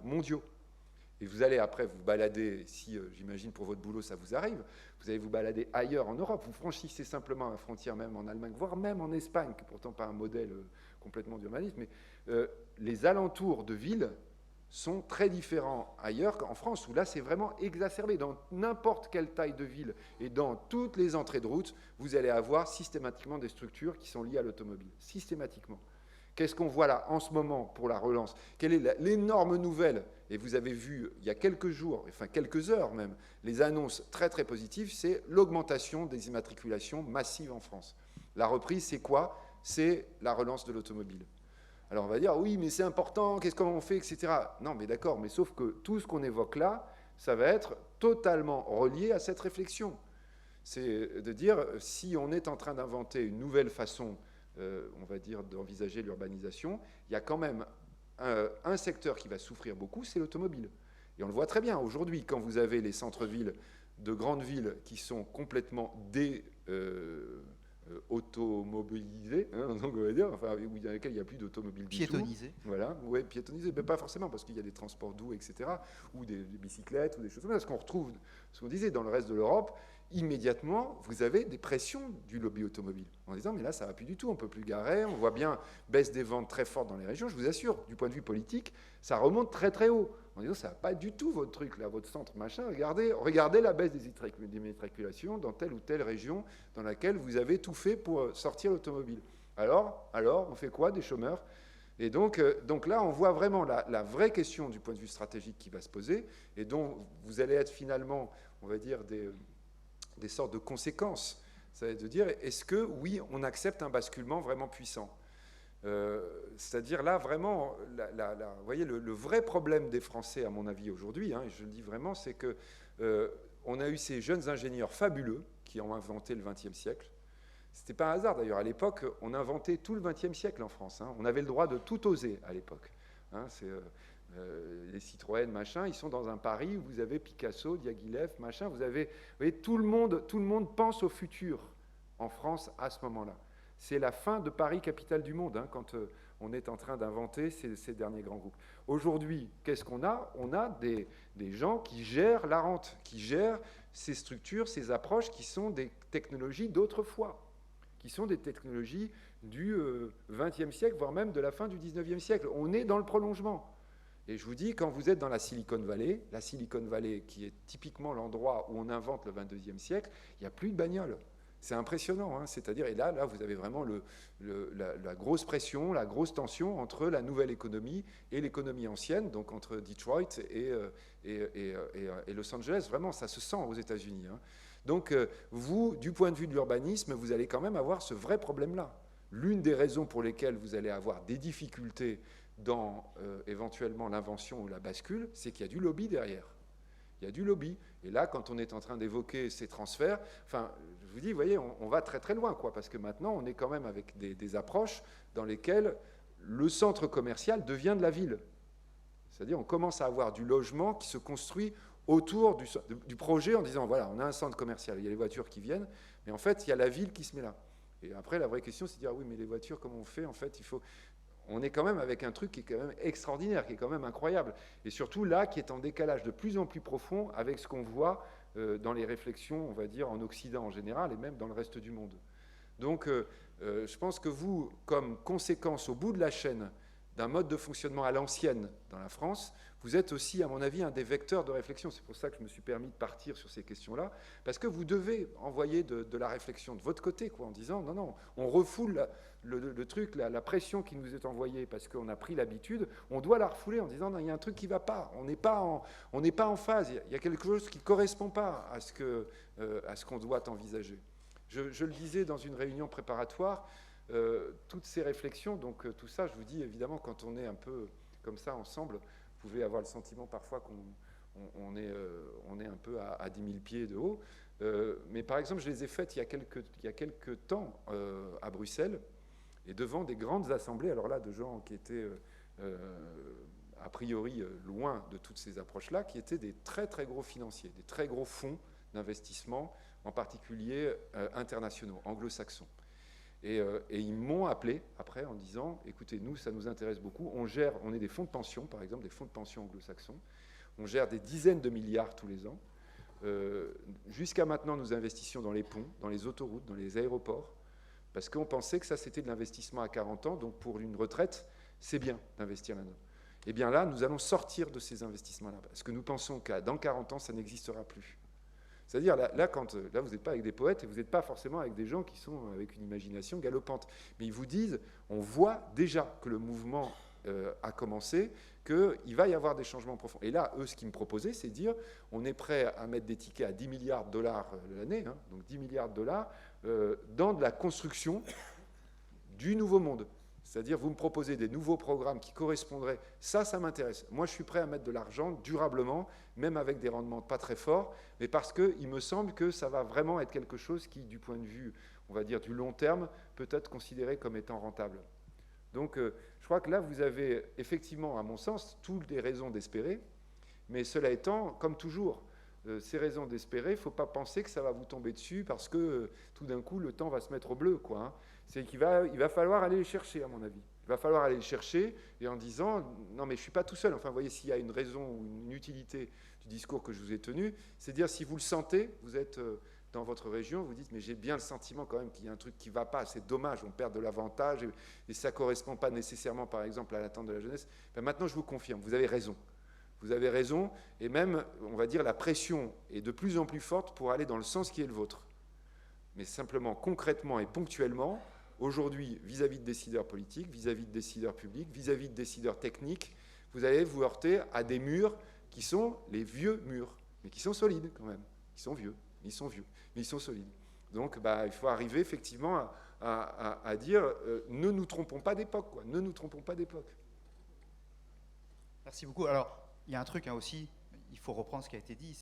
mondiaux. Et vous allez après vous balader, si j'imagine pour votre boulot ça vous arrive, vous allez vous balader ailleurs en Europe, vous franchissez simplement la frontière même en Allemagne, voire même en Espagne, qui n'est pourtant pas un modèle complètement d'urbanisme, mais les alentours de villes sont très différents ailleurs qu'en France, où là c'est vraiment exacerbé. Dans n'importe quelle taille de ville et dans toutes les entrées de route, vous allez avoir systématiquement des structures qui sont liées à l'automobile, systématiquement. Qu'est-ce qu'on voit là en ce moment pour la relance? Quelle est l'énorme nouvelle? Et vous avez vu il y a quelques jours, enfin quelques heures même, les annonces très très positives, c'est l'augmentation des immatriculations massives en France. La reprise, c'est quoi? C'est la relance de l'automobile. Alors on va dire, oui, mais c'est important, comment on fait, etc. Non, mais d'accord, mais sauf que tout ce qu'on évoque là, ça va être totalement relié à cette réflexion. C'est de dire, si on est en train d'inventer une nouvelle façon on va dire, d'envisager l'urbanisation, il y a quand même un secteur qui va souffrir beaucoup, c'est l'automobile. Et on le voit très bien aujourd'hui, quand vous avez les centres-villes de grandes villes qui sont complètement automobilisés, donc on va dire, enfin, dans lesquels il n'y a plus d'automobile du tout. Piétonnisés. Voilà, ouais, piétonnisés, mais pas forcément, parce qu'il y a des transports doux, etc., ou des bicyclettes, ou des choses comme ça. Ce qu'on retrouve, ce qu'on disait dans le reste de l'Europe, immédiatement, vous avez des pressions du lobby automobile, en disant, mais là, ça ne va plus du tout, on ne peut plus garer, on voit bien baisse des ventes très forte dans les régions, je vous assure, du point de vue politique, ça remonte très très haut, en disant, ça ne va pas du tout votre truc, là, votre centre, machin, regardez la baisse des immatriculations dans telle ou telle région dans laquelle vous avez tout fait pour sortir l'automobile. Alors, on fait quoi des chômeurs? Et donc là, on voit vraiment la vraie question du point de vue stratégique qui va se poser, et dont vous allez être finalement, on va dire, des sortes de conséquences. Ça va être de dire, est-ce que, oui, on accepte un basculement vraiment puissant? C'est-à-dire là, vraiment, vous voyez, le vrai problème des Français, à mon avis, aujourd'hui, et je le dis vraiment, c'est que on a eu ces jeunes ingénieurs fabuleux qui ont inventé le XXe siècle. C'était pas un hasard, d'ailleurs. À l'époque, on inventait tout le XXe siècle en France. On avait le droit de tout oser, à l'époque. Les Citroën, machin, ils sont dans un Paris où vous avez Picasso, Diaghilev, machin. Vous voyez, tout le monde pense au futur en France à ce moment-là. C'est la fin de Paris, capitale du monde, quand on est en train d'inventer ces derniers grands groupes. Aujourd'hui, qu'est-ce qu'on a? On a des gens qui gèrent la rente, qui gèrent ces structures, ces approches qui sont des technologies d'autrefois, qui sont des technologies du XXe siècle, voire même de la fin du XIXe siècle. On est dans le prolongement. Et je vous dis, quand vous êtes dans la Silicon Valley qui est typiquement l'endroit où on invente le XXIe siècle, il n'y a plus de bagnole. C'est impressionnant, c'est-à-dire, et là, vous avez vraiment la grosse pression, la grosse tension entre la nouvelle économie et l'économie ancienne, donc entre Detroit et Los Angeles. Vraiment, ça se sent aux États-Unis. Donc, vous, du point de vue de l'urbanisme, vous allez quand même avoir ce vrai problème-là. L'une des raisons pour lesquelles vous allez avoir des difficultés dans éventuellement l'invention ou la bascule, c'est qu'il y a du lobby derrière. Il y a du lobby. Et là, quand on est en train d'évoquer ces transferts, enfin, je vous dis, vous voyez, on va très très loin, quoi, parce que maintenant, on est quand même avec des approches dans lesquelles le centre commercial devient de la ville. C'est-à-dire, on commence à avoir du logement qui se construit autour du projet en disant, voilà, on a un centre commercial, il y a les voitures qui viennent, mais en fait, il y a la ville qui se met là. Et après, la vraie question, c'est de dire, ah oui, mais les voitures, comment on fait? En fait, on est quand même avec un truc qui est quand même extraordinaire, qui est quand même incroyable. Et surtout là, qui est en décalage de plus en plus profond avec ce qu'on voit dans les réflexions, on va dire, en Occident en général, et même dans le reste du monde. Donc, je pense que vous, comme conséquence au bout de la chaîne d'un mode de fonctionnement à l'ancienne dans la France, vous êtes aussi, à mon avis, un des vecteurs de réflexion. C'est pour ça que je me suis permis de partir sur ces questions-là, parce que vous devez envoyer de la réflexion de votre côté, quoi, en disant, non, on refoule le truc, la pression qui nous est envoyée, parce qu'on a pris l'habitude, on doit la refouler en disant, non, il y a un truc qui ne va pas, on n'est pas en phase, il y a quelque chose qui ne correspond pas à ce qu'on doit envisager. Je le disais dans une réunion préparatoire, toutes ces réflexions, donc tout ça, je vous dis, évidemment, quand on est un peu comme ça ensemble, vous pouvez avoir le sentiment parfois qu'on est un peu à 10 000 pieds de haut. Mais par exemple, je les ai faites il y a quelques temps à Bruxelles, et devant des grandes assemblées, alors là, de gens qui étaient a priori loin de toutes ces approches-là, qui étaient des très très gros financiers, des très gros fonds d'investissement, en particulier internationaux, anglo-saxons. Et ils m'ont appelé après en disant, écoutez, nous, ça nous intéresse beaucoup. On est des fonds de pension, par exemple, des fonds de pension anglo-saxons. On gère des dizaines de milliards tous les ans. Jusqu'à maintenant, nous investissions dans les ponts, dans les autoroutes, dans les aéroports, parce qu'on pensait que ça, c'était de l'investissement à 40 ans. Donc, pour une retraite, c'est bien d'investir là-dedans. Et bien là, nous allons sortir de ces investissements-là, parce que nous pensons que dans 40 ans, ça n'existera plus. C'est-à-dire, là, vous n'êtes pas avec des poètes et vous n'êtes pas forcément avec des gens qui sont avec une imagination galopante. Mais ils vous disent, on voit déjà que le mouvement a commencé, qu'il va y avoir des changements profonds. Et là, eux, ce qu'ils me proposaient, c'est de dire, on est prêt à mettre des tickets à 10 milliards de dollars l'année, hein, donc 10 milliards de dollars, dans de la construction du nouveau monde. C'est-à-dire, vous me proposez des nouveaux programmes qui correspondraient, ça m'intéresse. Moi, je suis prêt à mettre de l'argent durablement, même avec des rendements pas très forts, mais parce qu'il me semble que ça va vraiment être quelque chose qui, du point de vue, on va dire, du long terme, peut être considéré comme étant rentable. Donc, je crois que là, vous avez effectivement, à mon sens, toutes les raisons d'espérer, mais cela étant, comme toujours, ces raisons d'espérer, il ne faut pas penser que ça va vous tomber dessus parce que tout d'un coup, le temps va se mettre au bleu, quoi, hein. C'est qu'il va falloir aller les chercher, à mon avis. Il va falloir aller les chercher et en disant, non mais je ne suis pas tout seul. Enfin, vous voyez, s'il y a une raison ou une utilité du discours que je vous ai tenu, c'est dire si vous le sentez, vous êtes dans votre région, vous dites, mais j'ai bien le sentiment quand même qu'il y a un truc qui ne va pas, c'est dommage, on perd de l'avantage et ça ne correspond pas nécessairement, par exemple, à l'attente de la jeunesse. Ben maintenant, je vous confirme, vous avez raison. Vous avez raison, et même, on va dire, la pression est de plus en plus forte pour aller dans le sens qui est le vôtre. Mais simplement, concrètement et ponctuellement, aujourd'hui, vis-à-vis de décideurs politiques, vis-à-vis de décideurs publics, vis-à-vis de décideurs techniques, vous allez vous heurter à des murs qui sont les vieux murs, mais qui sont solides quand même. Ils sont vieux, mais ils sont solides. Donc, il faut arriver effectivement à dire ne nous trompons pas d'époque, quoi. Ne nous trompons pas d'époque. Merci beaucoup. Alors, il y a un truc aussi, il faut reprendre ce qui a été dit.